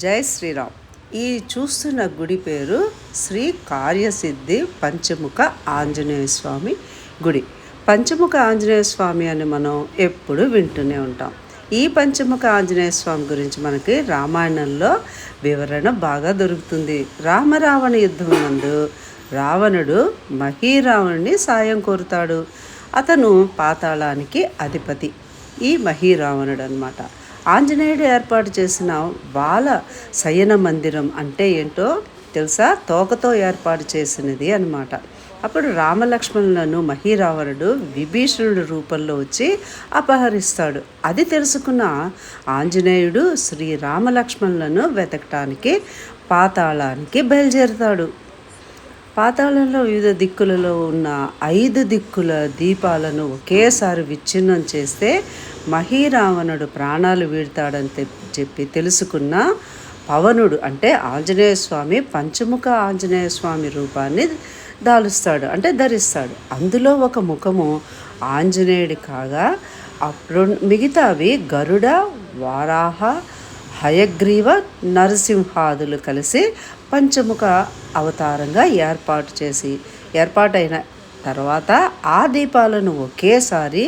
జై శ్రీరామ్. ఈ చూస్తున్న గుడి పేరు శ్రీ కార్యసిద్ధి పంచముఖ ఆంజనేయ స్వామి గుడి. పంచముఖ ఆంజనేయ స్వామి అని మనం ఎప్పుడు వింటూనే ఉంటాం. ఈ పంచముఖ ఆంజనేయ స్వామి గురించి మనకి రామాయణంలో వివరణ బాగా దొరుకుతుంది. రామరావణ యుద్ధం నందు రావణుడు మహీరావణుని సాయం కోరుతాడు. అతను పాతాళానికి అధిపతి. ఈ మహీరావణుడు అన్నమాట. ఆంజనేయుడు ఏర్పాటు చేసిన బాల శయన మందిరం అంటే ఏంటో తెలుసా? తోకతో ఏర్పాటు చేసినది అన్నమాట. అప్పుడు రామలక్ష్మణులను మహీరావణుడు విభీషణుడి రూపంలో వచ్చి అపహరిస్తాడు. అది తెలుసుకున్న ఆంజనేయుడు శ్రీరామలక్ష్మణులను వెతకటానికి పాతాళానికి బయలుదేరుతాడు. పాతాళంలో వివిధ దిక్కులలో ఉన్న 5 దిక్కుల దీపాలను ఒకేసారి విచ్ఛిన్నం చేస్తే మహీరావణుడు ప్రాణాలు వీడతాడని చెప్పి తెలుసుకున్న పవనుడు అంటే ఆంజనేయ స్వామి పంచముఖ ఆంజనేయ స్వామి రూపాన్ని దాలుస్తాడు, అంటే ధరిస్తాడు. అందులో ఒక ముఖము ఆంజనేయుడి కాగా మిగతావి గరుడ, వారాహ, హయగ్రీవ, నరసింహాదులు కలిసి పంచముఖ అవతారంగా ఏర్పాటైన తర్వాత ఆ దీపాలను ఒకేసారి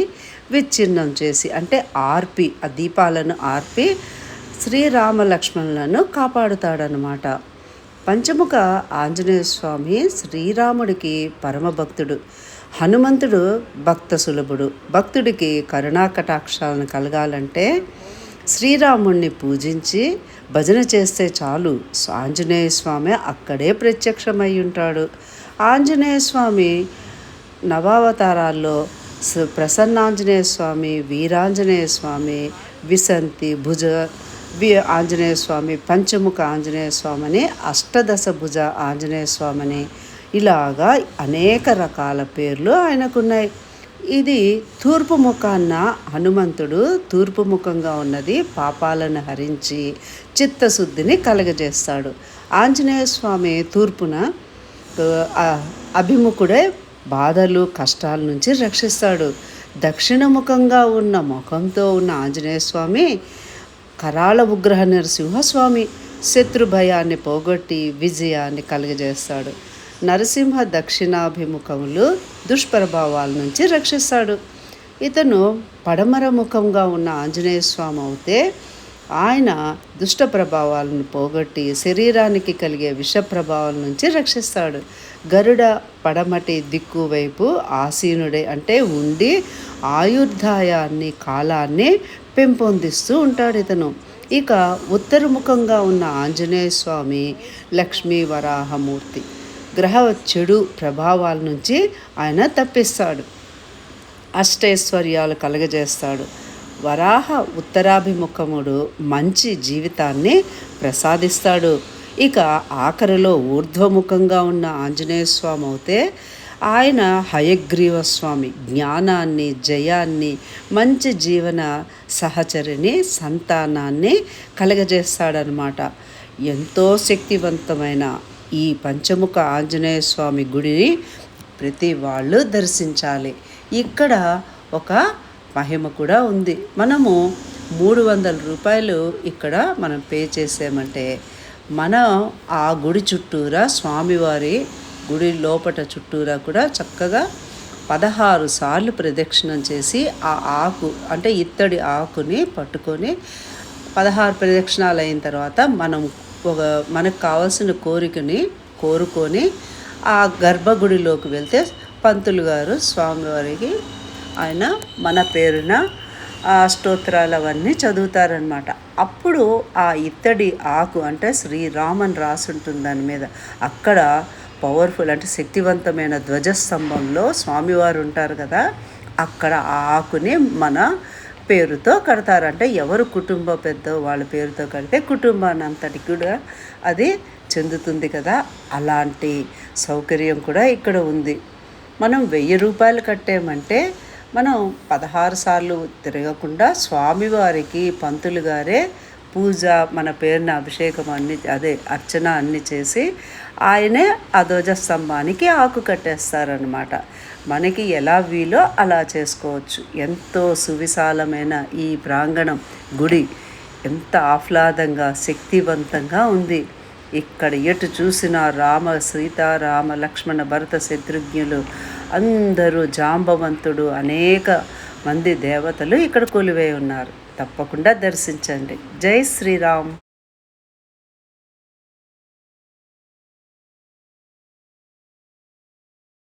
విచ్ఛిన్నం చేసి అంటే ఆర్పి ఆ దీపాలను ఆర్పి శ్రీరామలక్ష్మణులను కాపాడుతాడనమాట. పంచముఖ ఆంజనేయ స్వామి శ్రీరాముడికి పరమభక్తుడు. హనుమంతుడు భక్త సులభుడు. భక్తుడికి కరుణా కటాక్షాలను కలగాలంటే శ్రీరాముణ్ణి పూజించి భజన చేస్తే చాలు, ఆంజనేయ స్వామి అక్కడే ప్రత్యక్షమై ఉంటాడు. ఆంజనేయ స్వామి నవావతారాల్లో ప్రసన్నాంజనేయ స్వామి, వీరాంజనేయ స్వామి, విసంతి భుజ ఆంజనేయ స్వామి, పంచముఖ ఆంజనేయ స్వామి అని, అష్టదశ భుజ ఆంజనేయ స్వామి అని ఇలాగా అనేక రకాల పేర్లు ఆయనకున్నాయి. ఇది తూర్పు ముఖాన్న హనుమంతుడు తూర్పు ముఖంగా ఉన్నది పాపాలను హరించి చిత్తశుద్ధిని కలగజేస్తాడు. ఆంజనేయ స్వామి తూర్పున అభిముఖుడే బాధలు కష్టాల నుంచి రక్షిస్తాడు. దక్షిణముఖంగా ఉన్న ముఖంతో ఉన్న ఆంజనేయ స్వామి కరాళ ఉగ్రహ నరసింహస్వామి శత్రు భయాన్ని పోగొట్టి విజయాన్ని కలుగజేస్తాడు. నరసింహ దక్షిణాభిముఖములు దుష్ప్రభావాల నుంచి రక్షిస్తాడు. ఇతను పడమర ముఖంగా ఉన్న ఆంజనేయ స్వామి అయితే ఆయన దుష్ట ప్రభావాలను పోగొట్టి శరీరానికి కలిగే విష ప్రభావాల నుంచి రక్షిస్తాడు. గరుడ పడమటి దిక్కు వైపు ఆసీనుడే అంటే ఉండి ఆయుర్దాయాన్ని కాలాన్ని పెంపొందిస్తూ ఉంటాడు ఇతను. ఇక ఉత్తరముఖంగా ఉన్న ఆంజనేయ స్వామి లక్ష్మీ వరాహమూర్తి. గ్రహ చెడు ప్రభావాల నుంచి ఆయన తప్పిస్తాడు, అష్టైశ్వర్యాలు కలగజేస్తాడు. వరాహ ఉత్తరాభిముఖముడు మంచి జీవితాన్ని ప్రసాదిస్తాడు. ఇక ఆఖరిలో ఊర్ధ్వముఖంగా ఉన్న ఆంజనేయ స్వామి అయితే ఆయన హయగ్రీవ స్వామి జ్ఞానాన్ని, జయాన్ని, మంచి జీవన సహచరిని, సంతానాన్ని కలగజేస్తాడనమాట. ఎంతో శక్తివంతమైన ఈ పంచముఖ ఆంజనేయ స్వామి గుడిని ప్రతి వాళ్ళు దర్శించాలి. ఇక్కడ ఒక మహిమ కూడా ఉంది. మనము 300 రూపాయలు ఇక్కడ మనం పే చేసామంటే మనం ఆ గుడి చుట్టూరా స్వామివారి గుడి లోపట చుట్టూరా కూడా చక్కగా 16 సార్లు ప్రదక్షిణం చేసి ఆ ఆకు అంటే ఇత్తడి ఆకుని పట్టుకొని 16 ప్రదక్షిణాలు అయిన తర్వాత మనకు కావాల్సిన కోరికని కోరుకొని ఆ గర్భగుడిలోకి వెళ్తే పంతులు గారు స్వామివారికి ఆయన మన పేరున ఆ స్తోత్రాలు అవన్నీ చదువుతారనమాట. అప్పుడు ఆ ఇత్తడి ఆకు అంటే శ్రీరామన్ రాసి ఉంటుంది దాని మీద. అక్కడ పవర్ఫుల్ అంటే శక్తివంతమైన ధ్వజస్తంభంలో స్వామివారు ఉంటారు కదా, అక్కడ ఆ ఆకుని మన పేరుతో కడతారు. అంటే ఎవరు కుటుంబ పెద్ద వాళ్ళ పేరుతో కడితే కుటుంబాన్ని అంతటి కూడా అది చెందుతుంది కదా, అలాంటి సౌకర్యం కూడా ఇక్కడ ఉంది. మనం 1000 రూపాయలు కట్టామంటే మనం 16 సార్లు తిరగకుండా స్వామివారికి పంతులు గారే పూజ మన పేరున అభిషేకం అర్చన అన్నీ చేసి ఆయనే ఆ ధ్వజస్తంభానికి ఆకు కట్టేస్తారనమాట. మనకి ఎలా వీలో అలా చేసుకోవచ్చు. ఎంతో సువిశాలమైన ఈ ప్రాంగణం గుడి ఎంత ఆహ్లాదంగా శక్తివంతంగా ఉంది. ఇక్కడ ఎటు చూసినా రామ సీతారామ లక్ష్మణ భరత శత్రుఘ్నులు అందరూ జాంబవంతుడు అనేక మంది దేవతలు ఇక్కడ కొలువై ఉన్నారు. తప్పకుండా దర్శించండి. జై శ్రీరామ్.